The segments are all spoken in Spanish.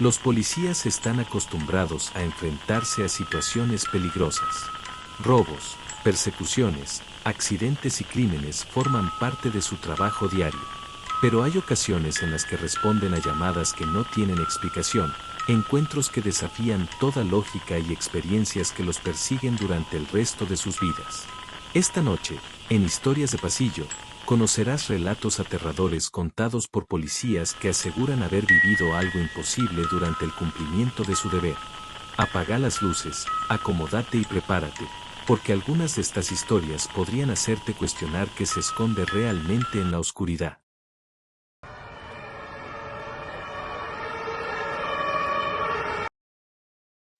Los policías están acostumbrados a enfrentarse a situaciones peligrosas. Robos, persecuciones, accidentes y crímenes forman parte de su trabajo diario. Pero hay ocasiones en las que responden a llamadas que no tienen explicación, encuentros que desafían toda lógica y experiencias que los persiguen durante el resto de sus vidas. Esta noche, en Historias de Pasillo, conocerás relatos aterradores contados por policías que aseguran haber vivido algo imposible durante el cumplimiento de su deber. Apaga las luces, acomódate y prepárate, porque algunas de estas historias podrían hacerte cuestionar qué se esconde realmente en la oscuridad.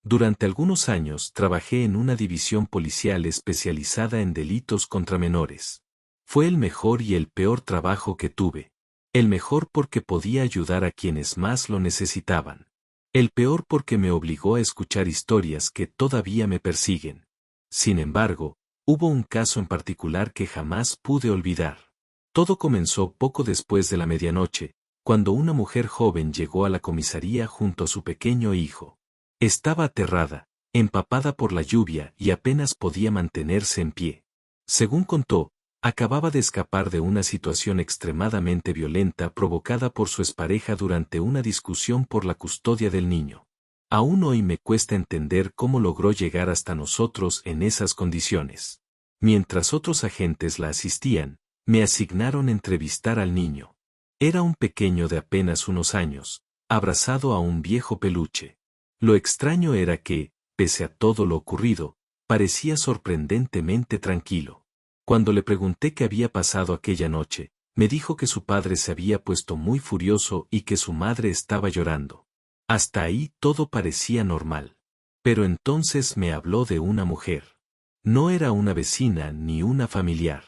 Durante algunos años trabajé en una división policial especializada en delitos contra menores. Fue el mejor y el peor trabajo que tuve. El mejor porque podía ayudar a quienes más lo necesitaban. El peor porque me obligó a escuchar historias que todavía me persiguen. Sin embargo, hubo un caso en particular que jamás pude olvidar. Todo comenzó poco después de la medianoche, cuando una mujer joven llegó a la comisaría junto a su pequeño hijo. Estaba aterrada, empapada por la lluvia y apenas podía mantenerse en pie. Según contó, acababa de escapar de una situación extremadamente violenta provocada por su expareja durante una discusión por la custodia del niño. Aún hoy me cuesta entender cómo logró llegar hasta nosotros en esas condiciones. Mientras otros agentes la asistían, me asignaron entrevistar al niño. Era un pequeño de apenas unos años, abrazado a un viejo peluche. Lo extraño era que, pese a todo lo ocurrido, parecía sorprendentemente tranquilo. Cuando le pregunté qué había pasado aquella noche, me dijo que su padre se había puesto muy furioso y que su madre estaba llorando. Hasta ahí todo parecía normal. Pero entonces me habló de una mujer. No era una vecina ni una familiar.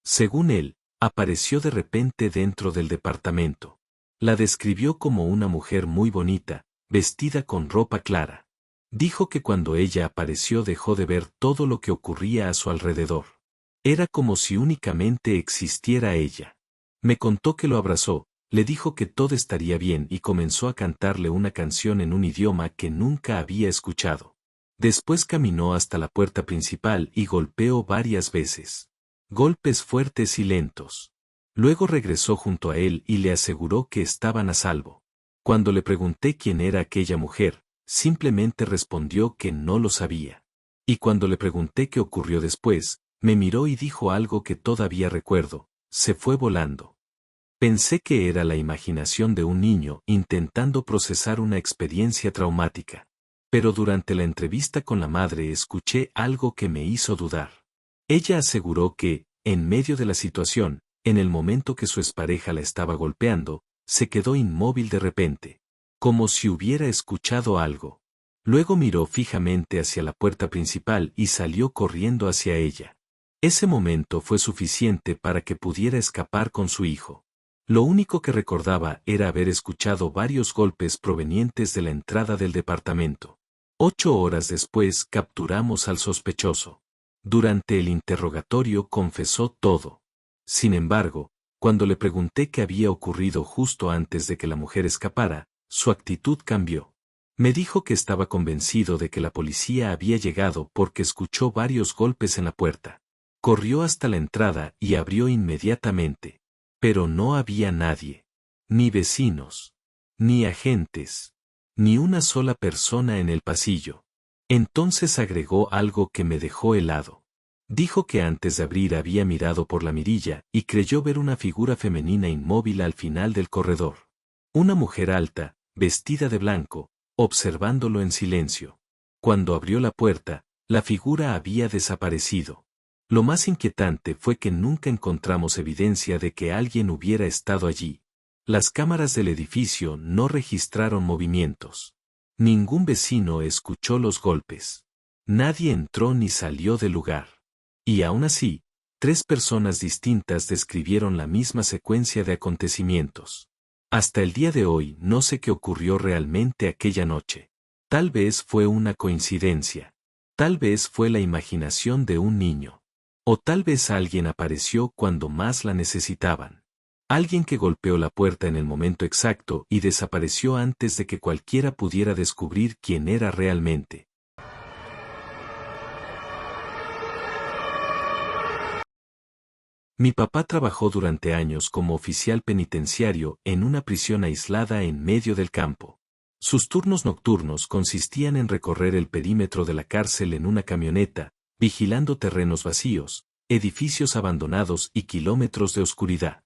Según él, apareció de repente dentro del departamento. La describió como una mujer muy bonita, vestida con ropa clara. Dijo que cuando ella apareció dejó de ver todo lo que ocurría a su alrededor. Era como si únicamente existiera ella. Me contó que lo abrazó, le dijo que todo estaría bien y comenzó a cantarle una canción en un idioma que nunca había escuchado. Después caminó hasta la puerta principal y golpeó varias veces. Golpes fuertes y lentos. Luego regresó junto a él y le aseguró que estaban a salvo. Cuando le pregunté quién era aquella mujer, simplemente respondió que no lo sabía. Y cuando le pregunté qué ocurrió después, me miró y dijo algo que todavía recuerdo: se fue volando. Pensé que era la imaginación de un niño intentando procesar una experiencia traumática. Pero durante la entrevista con la madre escuché algo que me hizo dudar. Ella aseguró que, en medio de la situación, en el momento que su expareja la estaba golpeando, se quedó inmóvil de repente, como si hubiera escuchado algo. Luego miró fijamente hacia la puerta principal y salió corriendo hacia ella. Ese momento fue suficiente para que pudiera escapar con su hijo. Lo único que recordaba era haber escuchado varios golpes provenientes de la entrada del departamento. 8 horas después capturamos al sospechoso. Durante el interrogatorio confesó todo. Sin embargo, cuando le pregunté qué había ocurrido justo antes de que la mujer escapara, su actitud cambió. Me dijo que estaba convencido de que la policía había llegado porque escuchó varios golpes en la puerta. Corrió hasta la entrada y abrió inmediatamente. Pero no había nadie. Ni vecinos. Ni agentes. Ni una sola persona en el pasillo. Entonces agregó algo que me dejó helado. Dijo que antes de abrir había mirado por la mirilla y creyó ver una figura femenina inmóvil al final del corredor. Una mujer alta, vestida de blanco, observándolo en silencio. Cuando abrió la puerta, la figura había desaparecido. Lo más inquietante fue que nunca encontramos evidencia de que alguien hubiera estado allí. Las cámaras del edificio no registraron movimientos. Ningún vecino escuchó los golpes. Nadie entró ni salió del lugar. Y aún así, 3 personas distintas describieron la misma secuencia de acontecimientos. Hasta el día de hoy no sé qué ocurrió realmente aquella noche. Tal vez fue una coincidencia. Tal vez fue la imaginación de un niño. O tal vez alguien apareció cuando más la necesitaban. Alguien que golpeó la puerta en el momento exacto y desapareció antes de que cualquiera pudiera descubrir quién era realmente. Mi papá trabajó durante años como oficial penitenciario en una prisión aislada en medio del campo. Sus turnos nocturnos consistían en recorrer el perímetro de la cárcel en una camioneta, vigilando terrenos vacíos, edificios abandonados y kilómetros de oscuridad.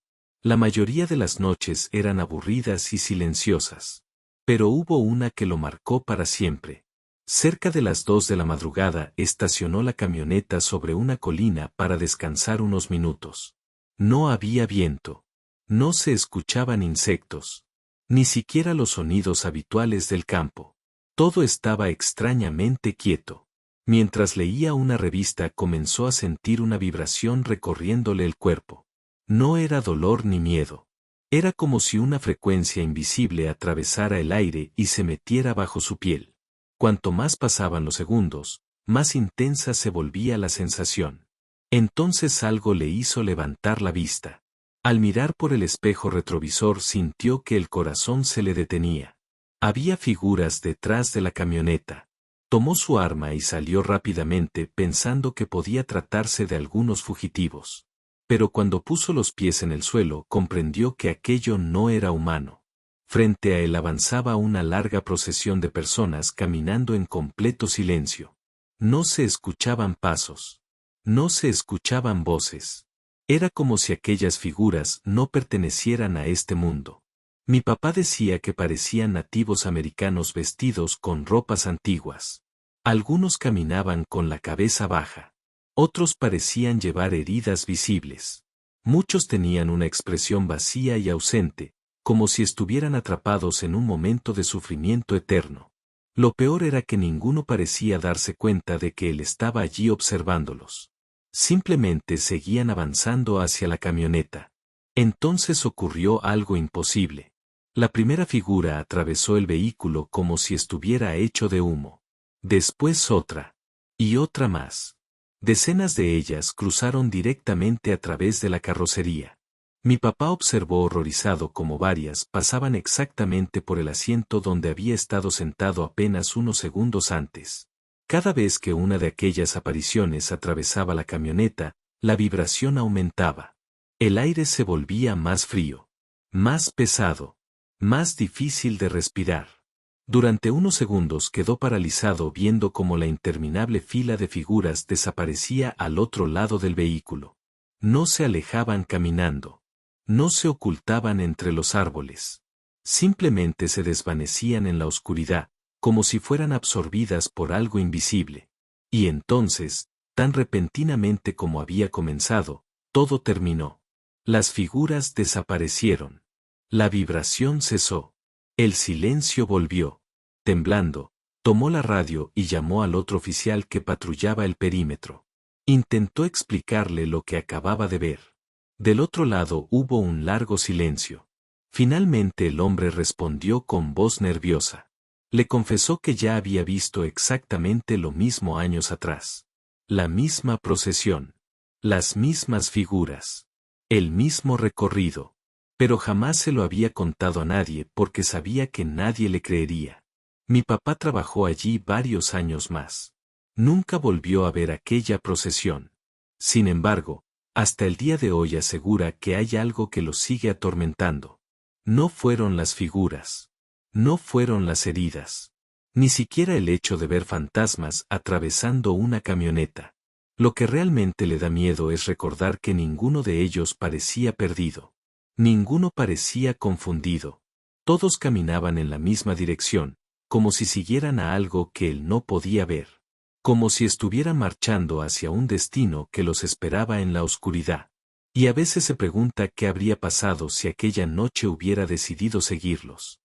La mayoría de las noches eran aburridas y silenciosas. Pero hubo una que lo marcó para siempre. Cerca de las 2 de la madrugada estacionó la camioneta sobre una colina para descansar unos minutos. No había viento. No se escuchaban insectos. Ni siquiera los sonidos habituales del campo. Todo estaba extrañamente quieto. Mientras leía una revista comenzó a sentir una vibración recorriéndole el cuerpo. No era dolor ni miedo. Era como si una frecuencia invisible atravesara el aire y se metiera bajo su piel. Cuanto más pasaban los segundos, más intensa se volvía la sensación. Entonces algo le hizo levantar la vista. Al mirar por el espejo retrovisor sintió que el corazón se le detenía. Había figuras detrás de la camioneta. Tomó su arma y salió rápidamente pensando que podía tratarse de algunos fugitivos. Pero cuando puso los pies en el suelo comprendió que aquello no era humano. Frente a él avanzaba una larga procesión de personas caminando en completo silencio. No se escuchaban pasos. No se escuchaban voces. Era como si aquellas figuras no pertenecieran a este mundo. Mi papá decía que parecían nativos americanos vestidos con ropas antiguas. Algunos caminaban con la cabeza baja. Otros parecían llevar heridas visibles. Muchos tenían una expresión vacía y ausente, como si estuvieran atrapados en un momento de sufrimiento eterno. Lo peor era que ninguno parecía darse cuenta de que él estaba allí observándolos. Simplemente seguían avanzando hacia la camioneta. Entonces ocurrió algo imposible. La primera figura atravesó el vehículo como si estuviera hecho de humo. Después otra. Y otra más. Decenas de ellas cruzaron directamente a través de la carrocería. Mi papá observó horrorizado cómo varias pasaban exactamente por el asiento donde había estado sentado apenas unos segundos antes. Cada vez que una de aquellas apariciones atravesaba la camioneta, la vibración aumentaba. El aire se volvía más frío, más pesado, más difícil de respirar. Durante unos segundos quedó paralizado viendo cómo la interminable fila de figuras desaparecía al otro lado del vehículo. No se alejaban caminando. No se ocultaban entre los árboles. Simplemente se desvanecían en la oscuridad, como si fueran absorbidas por algo invisible. Y entonces, tan repentinamente como había comenzado, todo terminó. Las figuras desaparecieron. La vibración cesó. El silencio volvió. Temblando, tomó la radio y llamó al otro oficial que patrullaba el perímetro. Intentó explicarle lo que acababa de ver. Del otro lado hubo un largo silencio. Finalmente el hombre respondió con voz nerviosa. Le confesó que ya había visto exactamente lo mismo años atrás. La misma procesión. Las mismas figuras. El mismo recorrido. Pero jamás se lo había contado a nadie porque sabía que nadie le creería. Mi papá trabajó allí varios años más. Nunca volvió a ver aquella procesión. Sin embargo, hasta el día de hoy asegura que hay algo que lo sigue atormentando. No fueron las figuras. No fueron las heridas. Ni siquiera el hecho de ver fantasmas atravesando una camioneta. Lo que realmente le da miedo es recordar que ninguno de ellos parecía perdido. Ninguno parecía confundido. Todos caminaban en la misma dirección, como si siguieran a algo que él no podía ver. Como si estuvieran marchando hacia un destino que los esperaba en la oscuridad. Y a veces se pregunta qué habría pasado si aquella noche hubiera decidido seguirlos.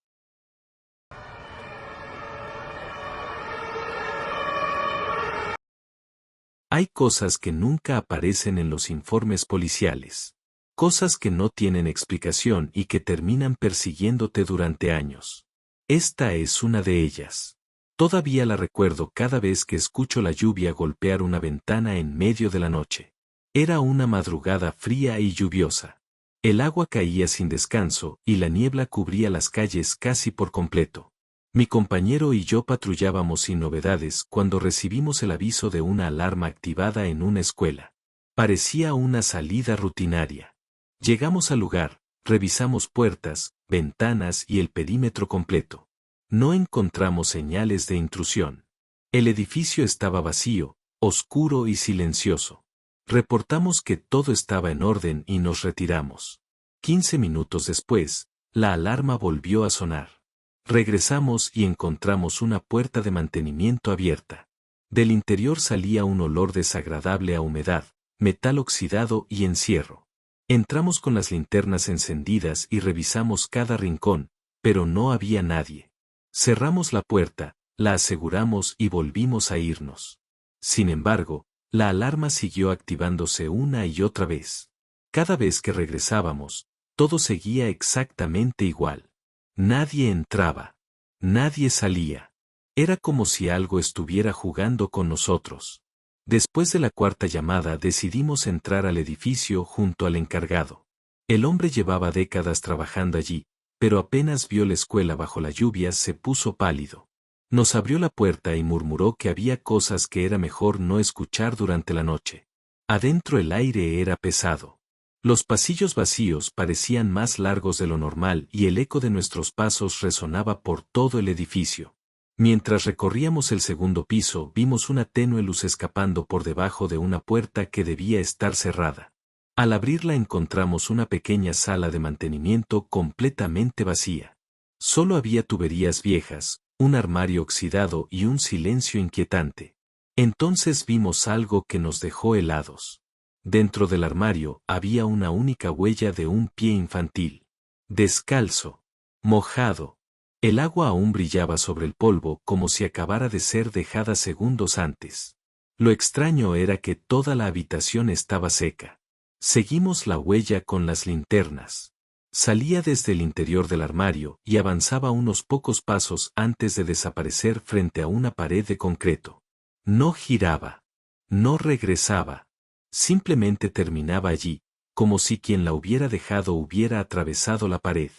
Hay cosas que nunca aparecen en los informes policiales. Cosas que no tienen explicación y que terminan persiguiéndote durante años. Esta es una de ellas. Todavía la recuerdo cada vez que escucho la lluvia golpear una ventana en medio de la noche. Era una madrugada fría y lluviosa. El agua caía sin descanso y la niebla cubría las calles casi por completo. Mi compañero y yo patrullábamos sin novedades cuando recibimos el aviso de una alarma activada en una escuela. Parecía una salida rutinaria. Llegamos al lugar, revisamos puertas, ventanas y el perímetro completo. No encontramos señales de intrusión. El edificio estaba vacío, oscuro y silencioso. Reportamos que todo estaba en orden y nos retiramos. 15 minutos después, la alarma volvió a sonar. Regresamos y encontramos una puerta de mantenimiento abierta. Del interior salía un olor desagradable a humedad, metal oxidado y encierro. Entramos con las linternas encendidas y revisamos cada rincón, pero no había nadie. Cerramos la puerta, la aseguramos y volvimos a irnos. Sin embargo, la alarma siguió activándose una y otra vez. Cada vez que regresábamos, todo seguía exactamente igual. Nadie entraba. Nadie salía. Era como si algo estuviera jugando con nosotros. Después de la cuarta llamada decidimos entrar al edificio junto al encargado. El hombre llevaba décadas trabajando allí, pero apenas vio la escuela bajo la lluvia se puso pálido. Nos abrió la puerta y murmuró que había cosas que era mejor no escuchar durante la noche. Adentro el aire era pesado. Los pasillos vacíos parecían más largos de lo normal y el eco de nuestros pasos resonaba por todo el edificio. Mientras recorríamos el segundo piso vimos una tenue luz escapando por debajo de una puerta que debía estar cerrada. Al abrirla encontramos una pequeña sala de mantenimiento completamente vacía. Solo había tuberías viejas, un armario oxidado y un silencio inquietante. Entonces vimos algo que nos dejó helados. Dentro del armario había una única huella de un pie infantil. Descalzo. Mojado. El agua aún brillaba sobre el polvo como si acabara de ser dejada segundos antes. Lo extraño era que toda la habitación estaba seca. Seguimos la huella con las linternas. Salía desde el interior del armario y avanzaba unos pocos pasos antes de desaparecer frente a una pared de concreto. No giraba. No regresaba. Simplemente terminaba allí, como si quien la hubiera dejado hubiera atravesado la pared.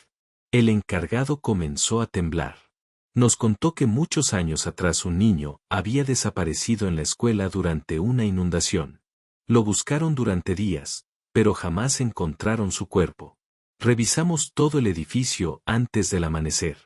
El encargado comenzó a temblar. Nos contó que muchos años atrás un niño había desaparecido en la escuela durante una inundación. Lo buscaron durante días, pero jamás encontraron su cuerpo. Revisamos todo el edificio antes del amanecer.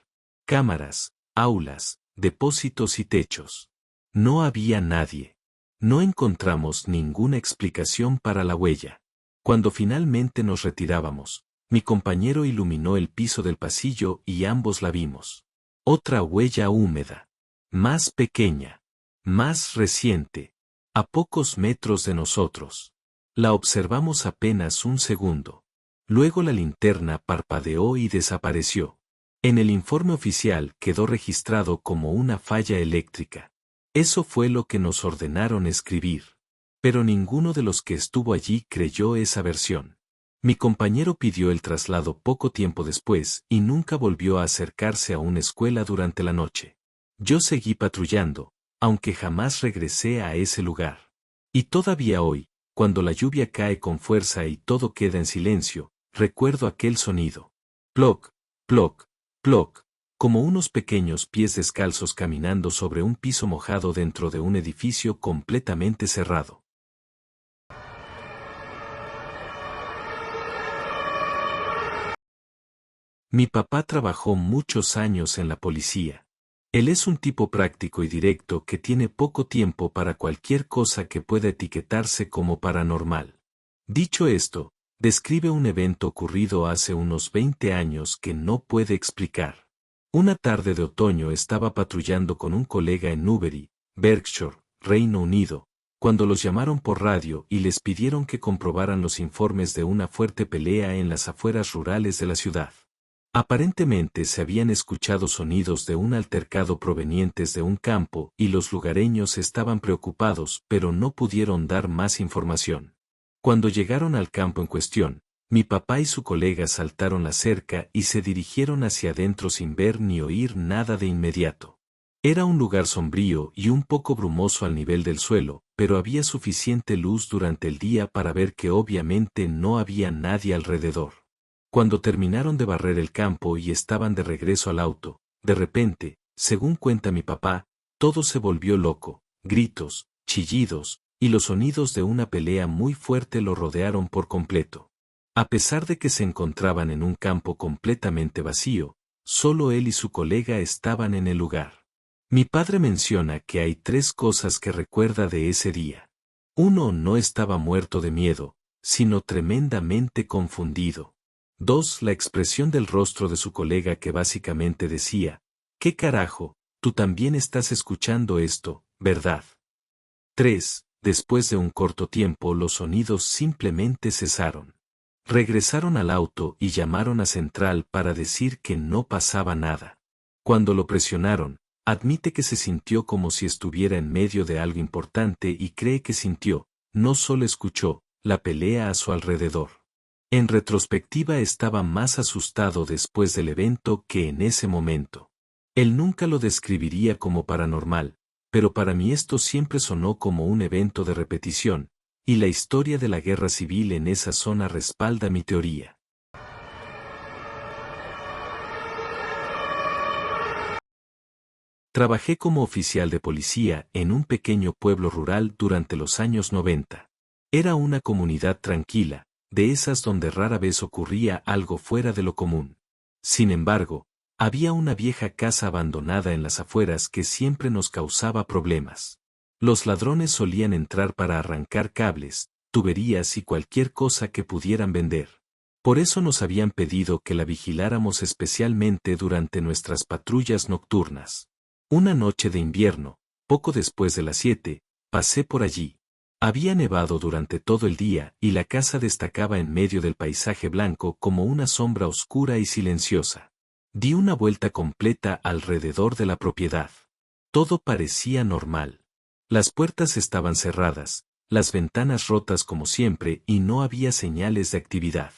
Cámaras, aulas, depósitos y techos. No había nadie. No encontramos ninguna explicación para la huella. Cuando finalmente nos retirábamos, mi compañero iluminó el piso del pasillo y ambos la vimos. Otra huella húmeda. Más pequeña. Más reciente. A pocos metros de nosotros. La observamos apenas un segundo. Luego la linterna parpadeó y desapareció. En el informe oficial quedó registrado como una falla eléctrica. Eso fue lo que nos ordenaron escribir. Pero ninguno de los que estuvo allí creyó esa versión. Mi compañero pidió el traslado poco tiempo después y nunca volvió a acercarse a una escuela durante la noche. Yo seguí patrullando, aunque jamás regresé a ese lugar. Y todavía hoy, cuando la lluvia cae con fuerza y todo queda en silencio, recuerdo aquel sonido. Ploc, ploc, ploc. Como unos pequeños pies descalzos caminando sobre un piso mojado dentro de un edificio completamente cerrado. Mi papá trabajó muchos años en la policía. Él es un tipo práctico y directo que tiene poco tiempo para cualquier cosa que pueda etiquetarse como paranormal. Dicho esto, describe un evento ocurrido hace unos 20 años que no puede explicar. Una tarde de otoño estaba patrullando con un colega en Newbury, Berkshire, Reino Unido, cuando los llamaron por radio y les pidieron que comprobaran los informes de una fuerte pelea en las afueras rurales de la ciudad. Aparentemente se habían escuchado sonidos de un altercado provenientes de un campo y los lugareños estaban preocupados pero no pudieron dar más información. Cuando llegaron al campo en cuestión, mi papá y su colega saltaron la cerca y se dirigieron hacia adentro sin ver ni oír nada de inmediato. Era un lugar sombrío y un poco brumoso al nivel del suelo, pero había suficiente luz durante el día para ver que obviamente no había nadie alrededor. Cuando terminaron de barrer el campo y estaban de regreso al auto, de repente, según cuenta mi papá, todo se volvió loco, gritos, chillidos, y los sonidos de una pelea muy fuerte lo rodearon por completo. A pesar de que se encontraban en un campo completamente vacío, solo él y su colega estaban en el lugar. Mi padre menciona que hay 3 cosas que recuerda de ese día. 1. No estaba muerto de miedo, sino tremendamente confundido. 2. La expresión del rostro de su colega que básicamente decía, ¿qué carajo? Tú también estás escuchando esto, ¿verdad? 3. Después de un corto tiempo los sonidos simplemente cesaron. Regresaron al auto y llamaron a Central para decir que no pasaba nada. Cuando lo presionaron, admite que se sintió como si estuviera en medio de algo importante y cree que sintió, no solo escuchó, la pelea a su alrededor. En retrospectiva estaba más asustado después del evento que en ese momento. Él nunca lo describiría como paranormal, pero para mí esto siempre sonó como un evento de repetición, y la historia de la guerra civil en esa zona respalda mi teoría. Trabajé como oficial de policía en un pequeño pueblo rural durante los años 90. Era una comunidad tranquila, de esas donde rara vez ocurría algo fuera de lo común. Sin embargo, había una vieja casa abandonada en las afueras que siempre nos causaba problemas. Los ladrones solían entrar para arrancar cables, tuberías y cualquier cosa que pudieran vender. Por eso nos habían pedido que la vigiláramos especialmente durante nuestras patrullas nocturnas. Una noche de invierno, poco después de las 7, pasé por allí. Había nevado durante todo el día y la casa destacaba en medio del paisaje blanco como una sombra oscura y silenciosa. Di una vuelta completa alrededor de la propiedad. Todo parecía normal. Las puertas estaban cerradas, las ventanas rotas como siempre y no había señales de actividad.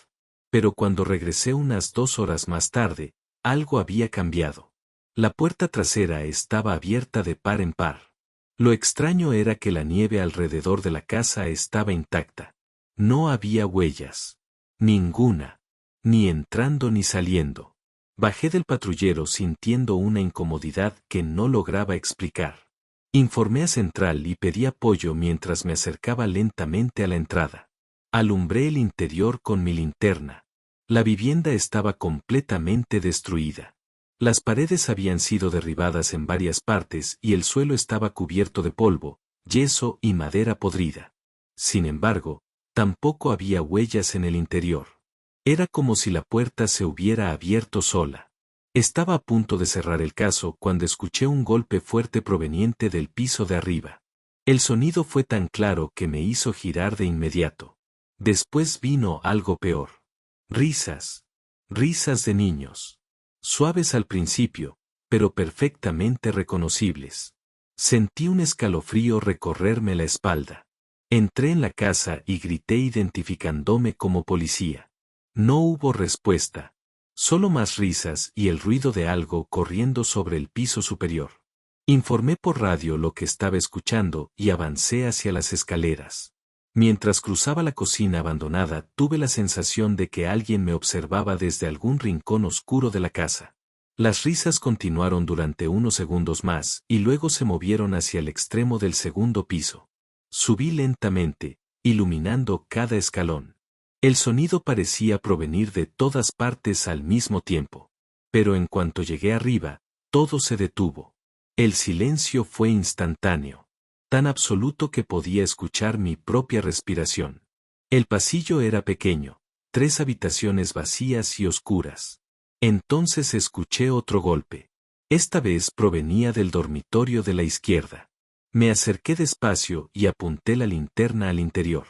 Pero cuando regresé unas 2 horas más tarde, algo había cambiado. La puerta trasera estaba abierta de par en par. Lo extraño era que la nieve alrededor de la casa estaba intacta. No había huellas. Ninguna. Ni entrando ni saliendo. Bajé del patrullero sintiendo una incomodidad que no lograba explicar. Informé a Central y pedí apoyo mientras me acercaba lentamente a la entrada. Alumbré el interior con mi linterna. La vivienda estaba completamente destruida. Las paredes habían sido derribadas en varias partes y el suelo estaba cubierto de polvo, yeso y madera podrida. Sin embargo, tampoco había huellas en el interior. Era como si la puerta se hubiera abierto sola. Estaba a punto de cerrar el caso cuando escuché un golpe fuerte proveniente del piso de arriba. El sonido fue tan claro que me hizo girar de inmediato. Después vino algo peor. Risas. Risas de niños. Suaves al principio, pero perfectamente reconocibles. Sentí un escalofrío recorrerme la espalda. Entré en la casa y grité identificándome como policía. No hubo respuesta. Solo más risas y el ruido de algo corriendo sobre el piso superior. Informé por radio lo que estaba escuchando y avancé hacia las escaleras. Mientras cruzaba la cocina abandonada, tuve la sensación de que alguien me observaba desde algún rincón oscuro de la casa. Las risas continuaron durante unos segundos más y luego se movieron hacia el extremo del segundo piso. Subí lentamente, iluminando cada escalón. El sonido parecía provenir de todas partes al mismo tiempo. Pero en cuanto llegué arriba, todo se detuvo. El silencio fue instantáneo. Tan absoluto que podía escuchar mi propia respiración. El pasillo era pequeño, 3 habitaciones vacías y oscuras. Entonces escuché otro golpe. Esta vez provenía del dormitorio de la izquierda. Me acerqué despacio y apunté la linterna al interior.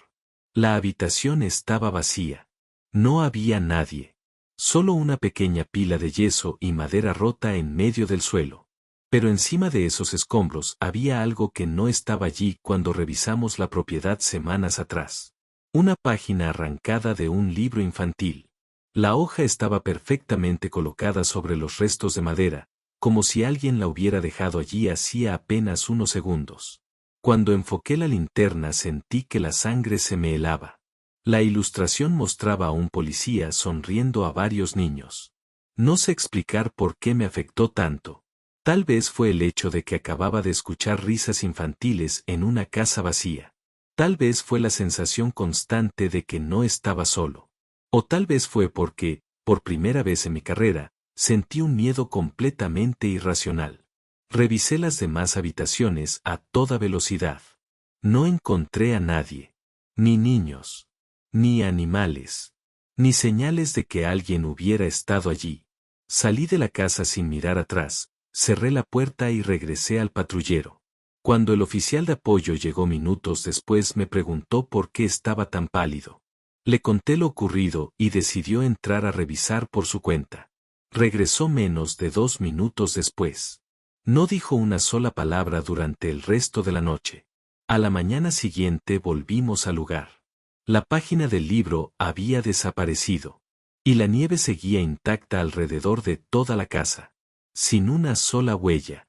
La habitación estaba vacía. No había nadie. Solo una pequeña pila de yeso y madera rota en medio del suelo. Pero encima de esos escombros había algo que no estaba allí cuando revisamos la propiedad semanas atrás. Una página arrancada de un libro infantil. La hoja estaba perfectamente colocada sobre los restos de madera, como si alguien la hubiera dejado allí hacía apenas unos segundos. Cuando enfoqué la linterna sentí que la sangre se me helaba. La ilustración mostraba a un policía sonriendo a varios niños. No sé explicar por qué me afectó tanto. Tal vez fue el hecho de que acababa de escuchar risas infantiles en una casa vacía. Tal vez fue la sensación constante de que no estaba solo. O tal vez fue porque, por primera vez en mi carrera, sentí un miedo completamente irracional. Revisé las demás habitaciones a toda velocidad. No encontré a nadie. Ni niños. Ni animales. Ni señales de que alguien hubiera estado allí. Salí de la casa sin mirar atrás, cerré la puerta y regresé al patrullero. Cuando el oficial de apoyo llegó minutos después me preguntó por qué estaba tan pálido. Le conté lo ocurrido y decidió entrar a revisar por su cuenta. Regresó menos de 2 minutos después. No dijo una sola palabra durante el resto de la noche. A la mañana siguiente volvimos al lugar. La página del libro había desaparecido. Y la nieve seguía intacta alrededor de toda la casa. Sin una sola huella.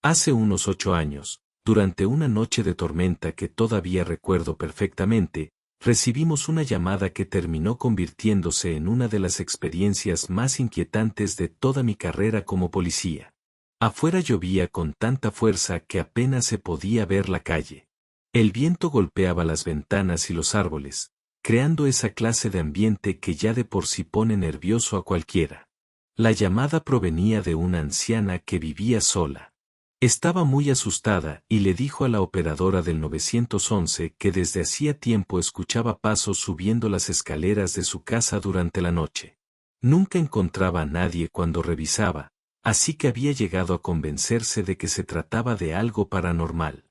Hace unos 8 años, durante una noche de tormenta que todavía recuerdo perfectamente, recibimos una llamada que terminó convirtiéndose en una de las experiencias más inquietantes de toda mi carrera como policía. Afuera llovía con tanta fuerza que apenas se podía ver la calle. El viento golpeaba las ventanas y los árboles, creando esa clase de ambiente que ya de por sí pone nervioso a cualquiera. La llamada provenía de una anciana que vivía sola. Estaba muy asustada y le dijo a la operadora del 911 que desde hacía tiempo escuchaba pasos subiendo las escaleras de su casa durante la noche. Nunca encontraba a nadie cuando revisaba, así que había llegado a convencerse de que se trataba de algo paranormal.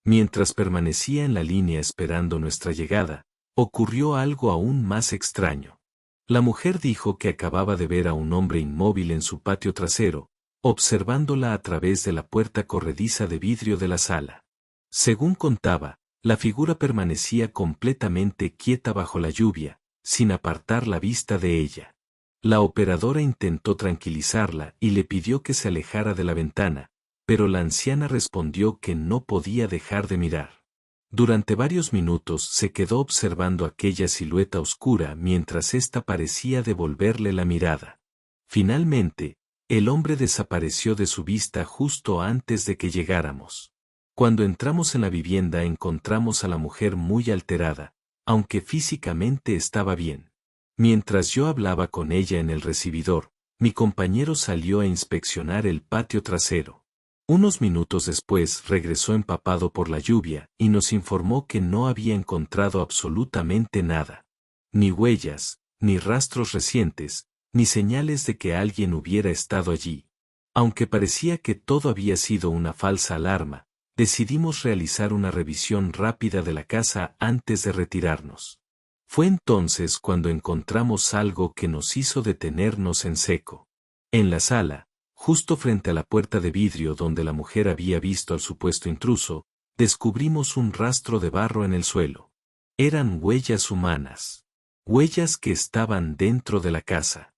Mientras permanecía en la línea esperando nuestra llegada, ocurrió algo aún más extraño. La mujer dijo que acababa de ver a un hombre inmóvil en su patio trasero, observándola a través de la puerta corrediza de vidrio de la sala. Según contaba, la figura permanecía completamente quieta bajo la lluvia, sin apartar la vista de ella. La operadora intentó tranquilizarla y le pidió que se alejara de la ventana, pero la anciana respondió que no podía dejar de mirar. Durante varios minutos se quedó observando aquella silueta oscura mientras ésta parecía devolverle la mirada. Finalmente, el hombre desapareció de su vista justo antes de que llegáramos. Cuando entramos en la vivienda encontramos a la mujer muy alterada, aunque físicamente estaba bien. Mientras yo hablaba con ella en el recibidor, mi compañero salió a inspeccionar el patio trasero. Unos minutos después regresó empapado por la lluvia y nos informó que no había encontrado absolutamente nada. Ni huellas, ni rastros recientes, ni señales de que alguien hubiera estado allí. Aunque parecía que todo había sido una falsa alarma, decidimos realizar una revisión rápida de la casa antes de retirarnos. Fue entonces cuando encontramos algo que nos hizo detenernos en seco. En la sala, justo frente a la puerta de vidrio donde la mujer había visto al supuesto intruso, descubrimos un rastro de barro en el suelo. Eran huellas humanas. Huellas que estaban dentro de la casa.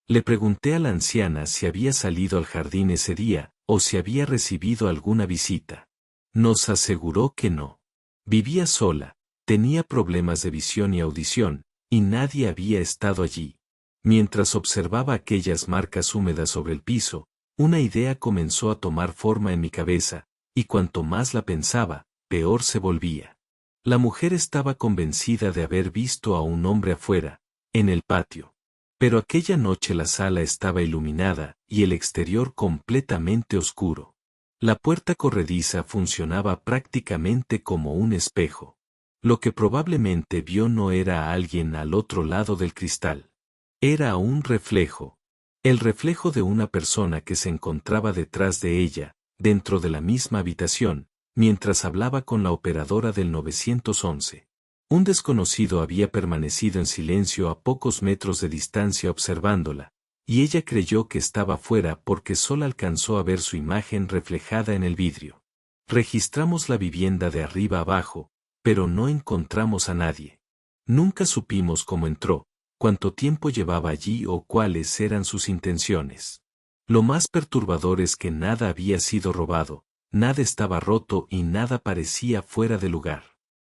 Le pregunté a la anciana si había salido al jardín ese día, o si había recibido alguna visita. Nos aseguró que no. Vivía sola. Tenía problemas de visión y audición, y nadie había estado allí. Mientras observaba aquellas marcas húmedas sobre el piso, una idea comenzó a tomar forma en mi cabeza, y cuanto más la pensaba, peor se volvía. La mujer estaba convencida de haber visto a un hombre afuera, en el patio. Pero aquella noche la sala estaba iluminada, y el exterior completamente oscuro. La puerta corrediza funcionaba prácticamente como un espejo. Lo que probablemente vio no era a alguien al otro lado del cristal. Era un reflejo. El reflejo de una persona que se encontraba detrás de ella, dentro de la misma habitación, mientras hablaba con la operadora del 911. Un desconocido había permanecido en silencio a pocos metros de distancia observándola, y ella creyó que estaba fuera porque solo alcanzó a ver su imagen reflejada en el vidrio. Registramos la vivienda de arriba abajo, pero no encontramos a nadie. Nunca supimos cómo entró, cuánto tiempo llevaba allí o cuáles eran sus intenciones. Lo más perturbador es que nada había sido robado, Nada estaba roto y nada parecía fuera de lugar.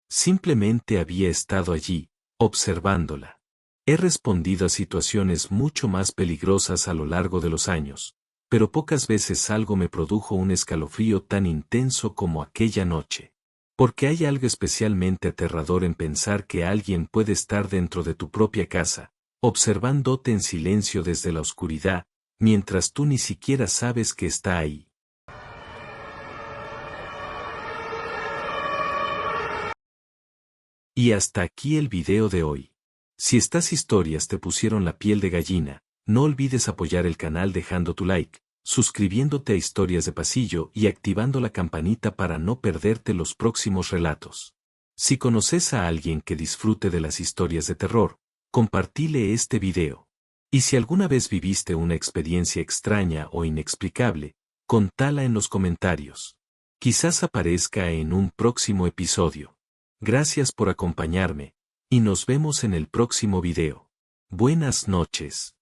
Simplemente había estado allí, observándola. He respondido a situaciones mucho más peligrosas a lo largo de los años, pero pocas veces algo me produjo un escalofrío tan intenso como aquella noche. Porque hay algo especialmente aterrador en pensar que alguien puede estar dentro de tu propia casa, observándote en silencio desde la oscuridad, mientras tú ni siquiera sabes que está ahí. Y hasta aquí el video de hoy. Si estas historias te pusieron la piel de gallina, no olvides apoyar el canal dejando tu like, suscribiéndote a Historias de Pasillo y activando la campanita para no perderte los próximos relatos. Si conoces a alguien que disfrute de las historias de terror, compartile este video. Y si alguna vez viviste una experiencia extraña o inexplicable, contala en los comentarios. Quizás aparezca en un próximo episodio. Gracias por acompañarme, y nos vemos en el próximo video. Buenas noches.